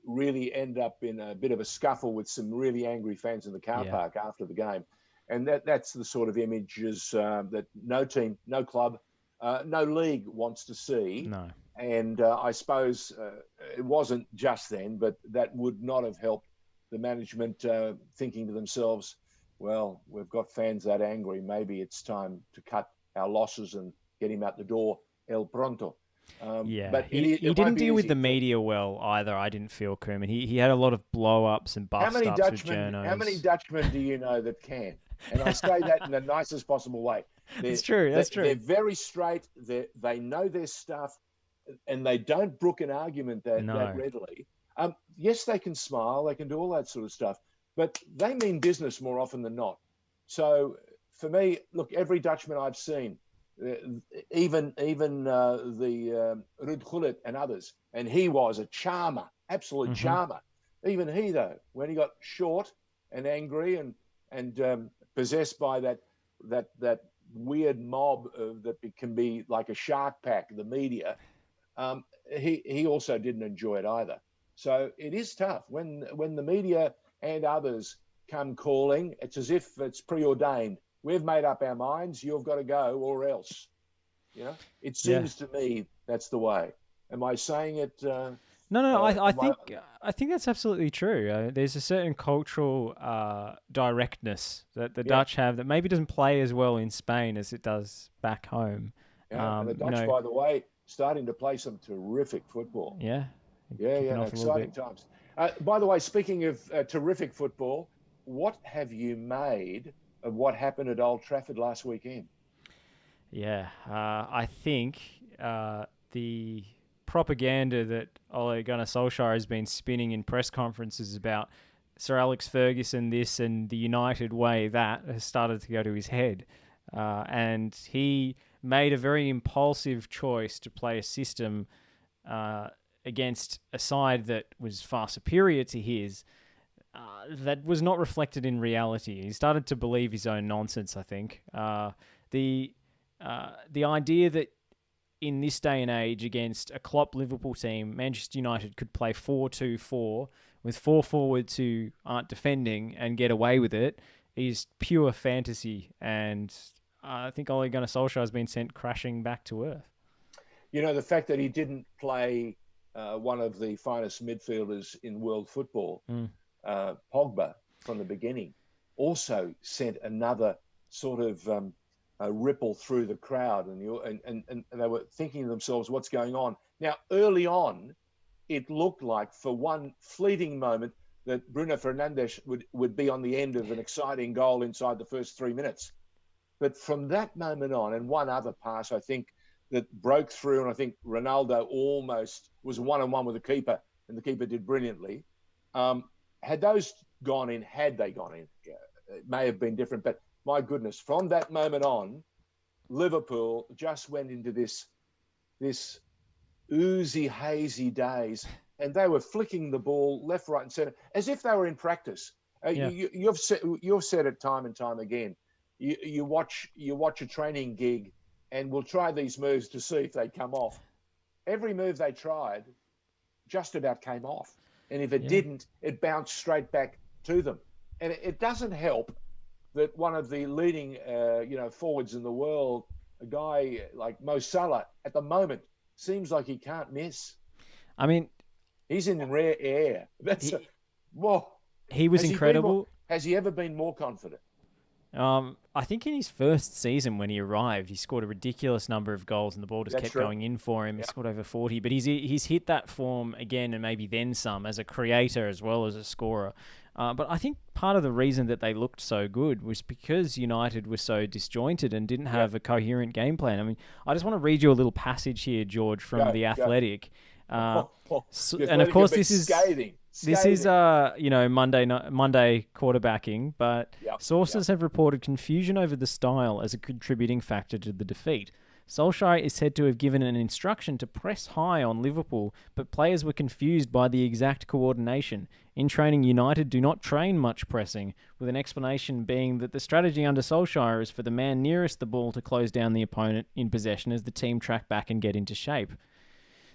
really end up in a bit of a scuffle with some really angry fans in the car park after the game. And that's the sort of images that no team, no club, no league wants to see. No. And I suppose it wasn't just then, but that would not have helped the management thinking to themselves, well, we've got fans that angry. Maybe it's time to cut our losses and get him out the door el pronto. But it he won't didn't be deal with easy the media well either. I didn't feel, Koeman. He had a lot of blow-ups and bust-ups with journos. How many Dutchmen do you know that can? And I say that in the nicest possible way. That's true. They're very straight. They know their stuff, and they don't brook an argument that readily. Yes, they can smile. They can do all that sort of stuff. But they mean business more often than not. So for me, look, every Dutchman I've seen, even the Ruud Gullit and others, and he was a charmer, absolute charmer. Even he, though, when he got short and angry and possessed by that weird mob that can be like a shark pack, the media, he also didn't enjoy it either. So it is tough when the media and others come calling. It's as if it's preordained. We've made up our minds. You've got to go, or else. You know, it seems to me that's the way. Am I saying it? No. I think that's absolutely true. There's a certain cultural directness that the Dutch have that maybe doesn't play as well in Spain as it does back home. Yeah, and the Dutch, by the way, starting to play some terrific football. Yeah, exciting times. By the way, speaking of terrific football, what have you made of what happened at Old Trafford last weekend? Yeah, I think the propaganda that Ole Gunnar Solskjaer has been spinning in press conferences about Sir Alex Ferguson this and the United way, that has started to go to his head. And he made a very impulsive choice to play a system against a side that was far superior to his, that was not reflected in reality. He started to believe his own nonsense, I think. The idea that in this day and age against a Klopp Liverpool team, Manchester United could play 4-2-4 with 4 forwards who aren't defending and get away with it is pure fantasy. And I think Ole Gunnar Solskjaer has been sent crashing back to earth. You know, the fact that he didn't play one of the finest midfielders in world football, Pogba, from the beginning, also sent another sort of ripple through the crowd, and they were thinking to themselves, what's going on? Now, early on, it looked like for one fleeting moment that Bruno Fernandes would be on the end of an exciting goal inside the first 3 minutes. But from that moment on, and one other pass, I think, that broke through, and I think Ronaldo almost was one-on-one with the keeper, and the keeper did brilliantly. Had they gone in, it may have been different. But my goodness, from that moment on, Liverpool just went into this oozy, hazy days, and they were flicking the ball left, right, and centre as if they were in practice. You've said it time and time again. You watch a training gig, and we'll try these moves to see if they come off. Every move they tried just about came off, and if it didn't, it bounced straight back to them. And it doesn't help that one of the leading forwards in the world, a guy like Mo Salah, at the moment seems like he can't miss. I mean, he's in rare air. He was incredible. Has he ever been more confident? I think in his first season when he arrived, he scored a ridiculous number of goals and the ball just kept going in for him. He scored over 40, but he's hit that form again and maybe then some as a creator as well as a scorer. But I think part of the reason that they looked so good was because United was so disjointed and didn't have a coherent game plan. I mean, I just want to read you a little passage here, George, from The Athletic. And of course, this is scathing. This is Monday quarterbacking, but sources have reported confusion over the style as a contributing factor to the defeat. Solskjaer is said to have given an instruction to press high on Liverpool, but players were confused by the exact coordination. In training, United do not train much pressing, with an explanation being that the strategy under Solskjaer is for the man nearest the ball to close down the opponent in possession as the team track back and get into shape.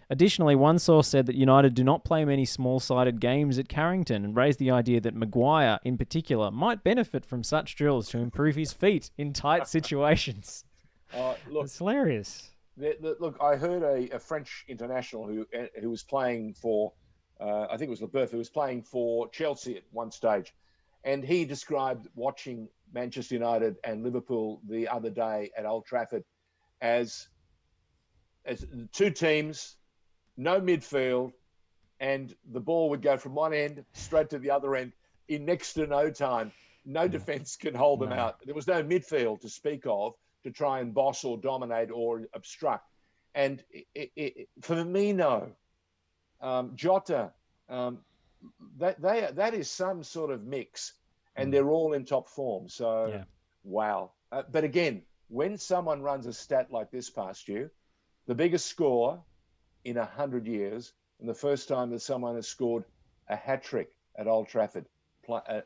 Additionally, one source said that United do not play many small-sided games at Carrington and raised the idea that Maguire, in particular, might benefit from such drills to improve his feet in tight situations. Look, it's hilarious. Look, I heard a French international who was playing for, I think it was Leboeuf, who was playing for Chelsea at one stage. And he described watching Manchester United and Liverpool the other day at Old Trafford as two teams, no midfield, and the ball would go from one end straight to the other end in next to no time. No defence can hold them out. There was no midfield to speak of to try and boss or dominate or obstruct. And Firmino, Jota, that is some sort of mix, and they're all in top form. So, wow. But again, when someone runs a stat like this past you, the biggest score in 100 years, and the first time that someone has scored a hat-trick at Old Trafford,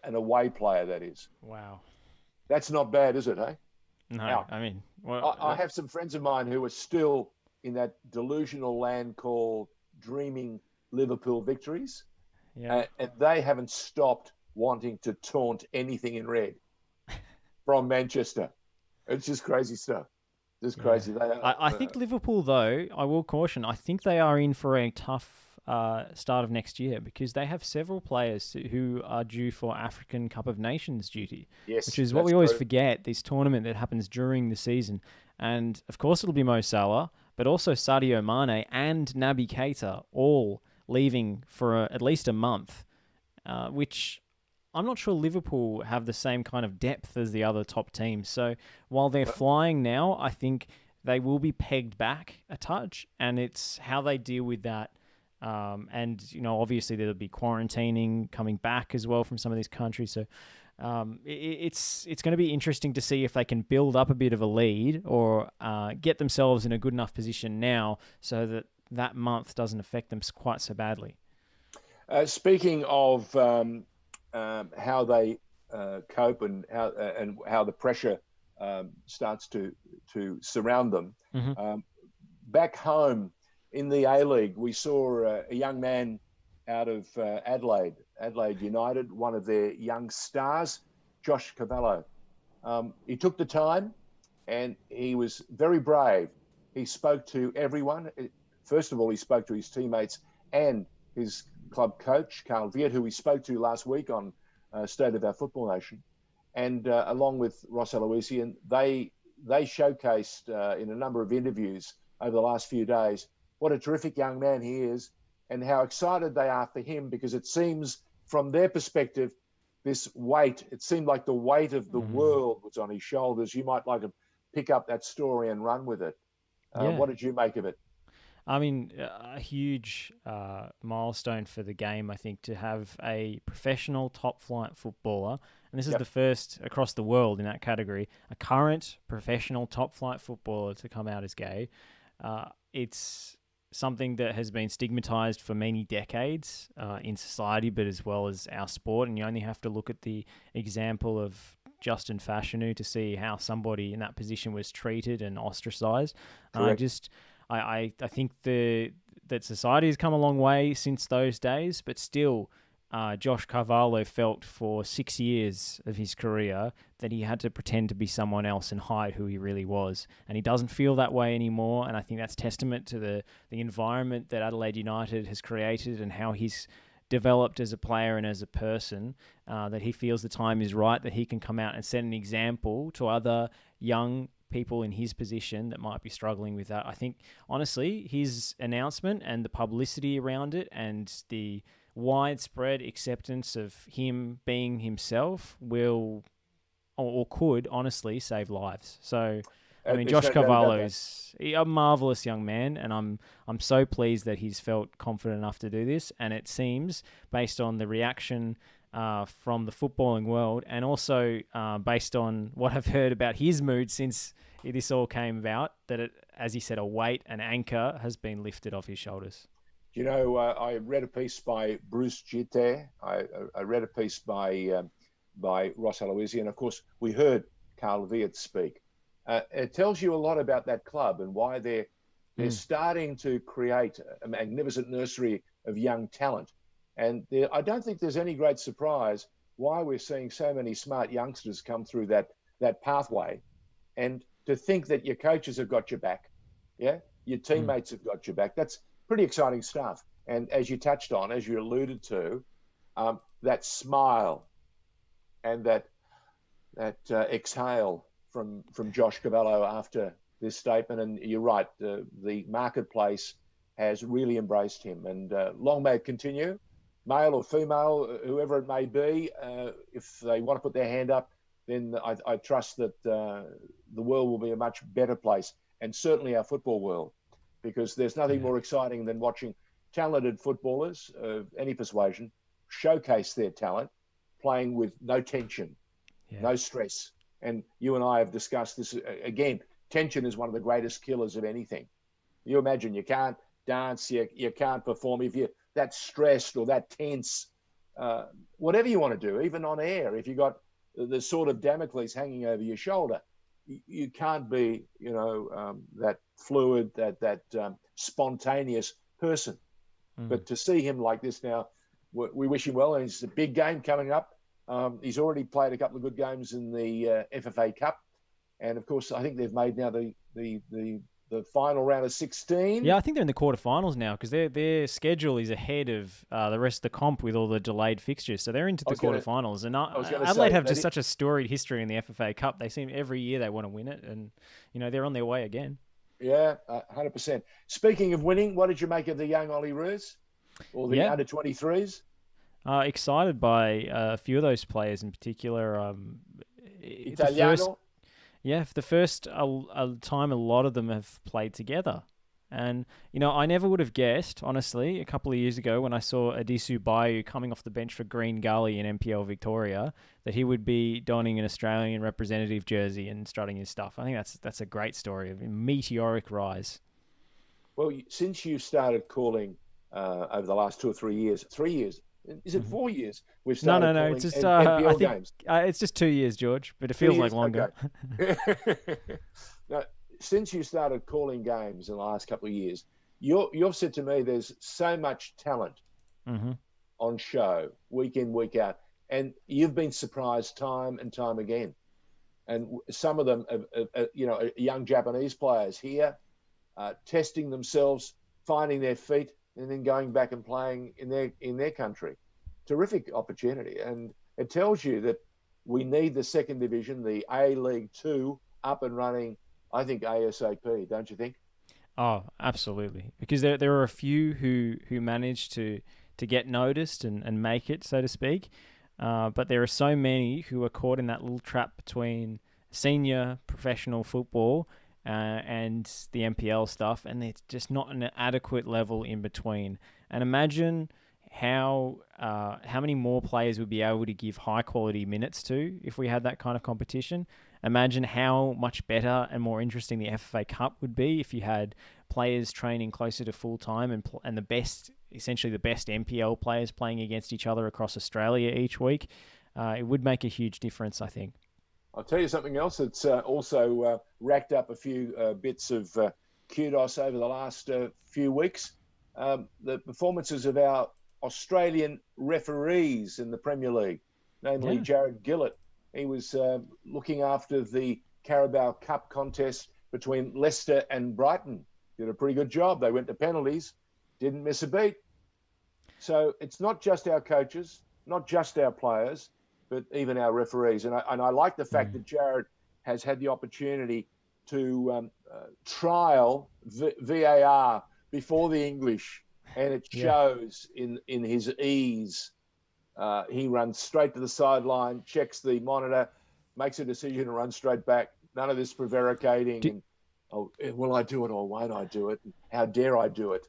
an away player, that is. Wow. That's not bad, is it, eh? No, Now, I mean... Well, I have some friends of mine who are still in that delusional land called dreaming Liverpool victories, and they haven't stopped wanting to taunt anything in red from Manchester. It's just crazy stuff. Just crazy. They are, I think Liverpool, though, I will caution, I think they are in for a tough start of next year because they have several players who are due for African Cup of Nations duty, which is what we always forget, this tournament that happens during the season. And, of course, it'll be Mo Salah, but also Sadio Mane and Naby Keita all leaving for at least a month, which I'm not sure Liverpool have the same kind of depth as the other top teams. So while they're flying now, I think they will be pegged back a touch, and it's how they deal with that. And, obviously there'll be quarantining coming back as well from some of these countries. So it's going to be interesting to see if they can build up a bit of a lead or get themselves in a good enough position now so that month doesn't affect them quite so badly. Speaking of how they cope and how the pressure starts to surround them, back home in the A-League, we saw a young man out of Adelaide United, one of their young stars, Josh Cavallo. He took the time and he was very brave. He spoke to everyone. First of all, he spoke to his teammates and his club coach, Carl Viet, who we spoke to last week on State of Our Football Nation. And along with Ross Aloysian, they showcased in a number of interviews over the last few days what a terrific young man he is and how excited they are for him, because it seems from their perspective, this weight, it seemed like the weight of the world was on his shoulders. You might like to pick up that story and run with it. What did you make of it? I mean, a huge milestone for the game, I think, to have a professional top-flight footballer, and this is the first across the world in that category, a current professional top-flight footballer to come out as gay. It's something that has been stigmatized for many decades in society, but as well as our sport, and you only have to look at the example of Justin Fashanu to see how somebody in that position was treated and ostracized. I think that society has come a long way since those days, but still, Josh Cavallo felt for 6 years of his career that he had to pretend to be someone else and hide who he really was. And he doesn't feel that way anymore. And I think that's testament to the environment that Adelaide United has created and how he's developed as a player and as a person, that he feels the time is right, that he can come out and set an example to other young people in his position that might be struggling with that. I think, honestly, his announcement and the publicity around it and the widespread acceptance of him being himself will or could honestly save lives. So, I mean, Josh Cavallo is a marvellous young man, and I'm so pleased that he's felt confident enough to do this. And it seems, based on the reaction from the footballing world, and also based on what I've heard about his mood since this all came about, that it, as he said, a weight, an anchor has been lifted off his shoulders. You know, I read a piece by Bruce Gitter. I read a piece by Ross Aloysian. Of course, we heard Carl Viet speak. It tells you a lot about that club and why they're starting to create a magnificent nursery of young talent. And I don't think there's any great surprise why we're seeing so many smart youngsters come through that pathway. And to think that your coaches have got your back, your teammates have got your back. That's pretty exciting stuff. And as you touched on, as you alluded to, that smile and that exhale from Josh Cavallo after this statement. And you're right, the marketplace has really embraced him, and long may it continue. Male or female, whoever it may be, if they want to put their hand up, then I trust that the world will be a much better place, and certainly our football world, because there's nothing more exciting than watching talented footballers of any persuasion showcase their talent, playing with no tension, no stress. And you and I have discussed this again. Tension is one of the greatest killers of anything. You imagine you can't dance, you can't perform if you're that stressed or that tense. Whatever you want to do, even on air, if you got the sword of Damocles hanging over your shoulder, you can't be, that fluid, that spontaneous person. But to see him like this now, we wish him well. And it's a big game coming up. He's already played a couple of good games in the FFA Cup, and of course, I think they've made now the final round of 16. Yeah, I think they're in the quarterfinals now because their schedule is ahead of the rest of the comp with all the delayed fixtures. So they're into the quarterfinals. And Adelaide have just such a storied history in the FFA Cup. They seem every year they want to win it, and they're on their way again. Yeah, 100%. Speaking of winning, what did you make of the young Ollie Roos or the under 23s? Excited by a few of those players in particular. Italiano. For the first time, a lot of them have played together. And, I never would have guessed, honestly, a couple of years ago when I saw Adisu Bayu coming off the bench for Green Gully in MPL Victoria, that he would be donning an Australian representative jersey and strutting his stuff. I think that's a great story of a meteoric rise. Well, since you started calling over the last 2 or 3 years, 3 years, is it 4 years? We've started no. It's just NPL games. It's just 2 years, George, but it feels like longer. Okay. Now, since you started calling games in the last couple of years, you've said to me there's so much talent on show week in, week out, and you've been surprised time and time again. And some of them, young Japanese players here, testing themselves, finding their feet, and then going back and playing in their country. Terrific opportunity. And it tells you that we need the second division, the A League 2, up and running, I think, ASAP, don't you think? Oh, absolutely. Because there are a few who managed to get noticed and make it, so to speak. But there are so many who are caught in that little trap between senior professional football and the MPL stuff, and it's just not an adequate level in between. And imagine how many more players would be able to give high quality minutes to if we had that kind of competition. Imagine how much better and more interesting the FFA Cup would be if you had players training closer to full time and essentially the best MPL players playing against each other across Australia each week. It would make a huge difference, I think. I'll tell you something else that's also racked up a few bits of kudos over the last few weeks. The performances of our Australian referees in the Premier League, namely Jared Gillett. He was looking after the Carabao Cup contest between Leicester and Brighton. Did a pretty good job. They went to penalties, didn't miss a beat. So it's not just our coaches, not just our players, but even our referees. And I like the fact that Jared has had the opportunity to trial VAR before the English, and it shows in his ease. He runs straight to the sideline, checks the monitor, makes a decision and runs straight back. None of this prevaricating will I do it or won't I do it? How dare I do it?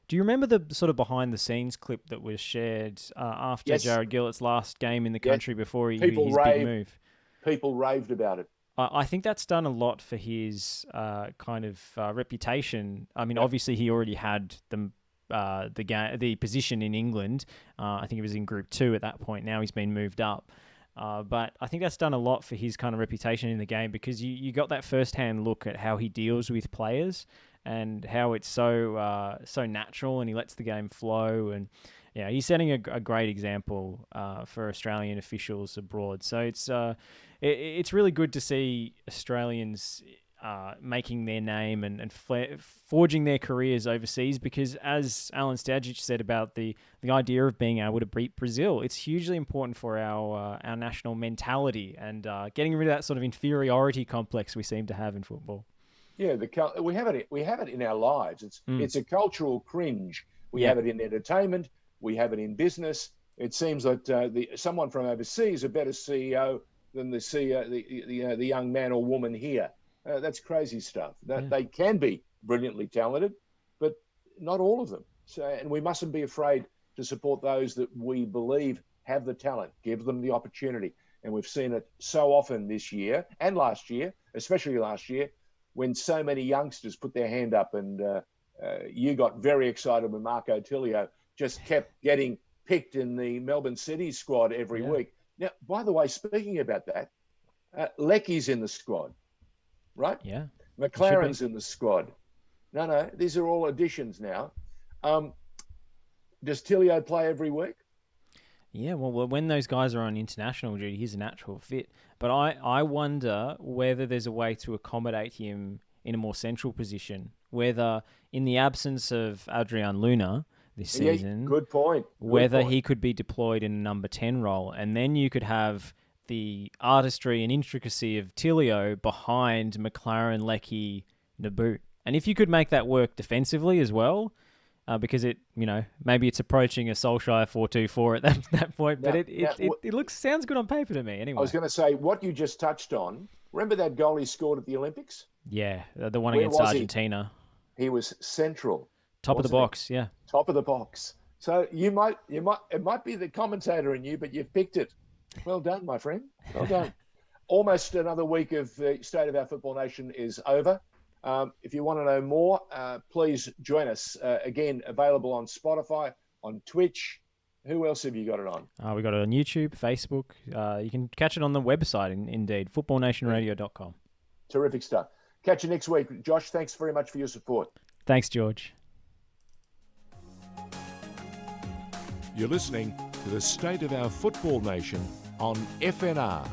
Do you remember the sort of behind-the-scenes clip that was shared after Jared Gillett's last game in the country before his big move? People raved about it. I think that's done a lot for his kind of reputation. I mean, obviously he already had the position in England. I think he was in Group 2 at that point. Now he's been moved up. But I think that's done a lot for his kind of reputation in the game because you got that first-hand look at how he deals with players and how it's so natural and he lets the game flow. And yeah, he's setting a great example for Australian officials abroad. So it's really good to see Australians making their name and forging their careers overseas, because as Alen Stajcic said about the idea of being able to beat Brazil, it's hugely important for our national mentality and getting rid of that sort of inferiority complex we seem to have in football. Yeah, we have it in our lives. It's a cultural cringe. We have it in entertainment. We have it in business. It seems that someone from overseas is a better CEO than the young man or woman here. That's crazy stuff. They can be brilliantly talented, but not all of them. So, and we mustn't be afraid to support those that we believe have the talent. Give them the opportunity. And we've seen it so often this year and last year, especially last year, when so many youngsters put their hand up, and you got very excited when Marco Tilio just kept getting picked in the Melbourne City squad every week. Now, by the way, speaking about that, Lecky's in the squad, right? Yeah. McLaren's in the squad. No, these are all additions now. Does Tilio play every week? Yeah, well, when those guys are on international duty, he's a natural fit. But I wonder whether there's a way to accommodate him in a more central position, whether in the absence of Adrian Luna this season, good point. He could be deployed in a number 10 role, and then you could have the artistry and intricacy of Tilio behind McLaren, Lecky, Naboo. And if you could make that work defensively as well, because maybe it's approaching a Solskjaer 4-2-4 at that point, but it sounds good on paper to me anyway. I was going to say, what you just touched on, remember that goal he scored at the Olympics? Yeah, the one against Argentina. He was central. Top of the box, yeah. Top of the box. So it might be the commentator in you, but you've picked it. Well done, my friend. Well done. Almost another week of the State of Our Football Nation is over. If you want to know more, please join us. Again, available on Spotify, on Twitch. Who else have you got it on? We got it on YouTube, Facebook. You can catch it on the website, indeed, footballnationradio.com. Terrific stuff. Catch you next week. Josh, thanks very much for your support. Thanks, George. You're listening to the State of Our Football Nation on FNR.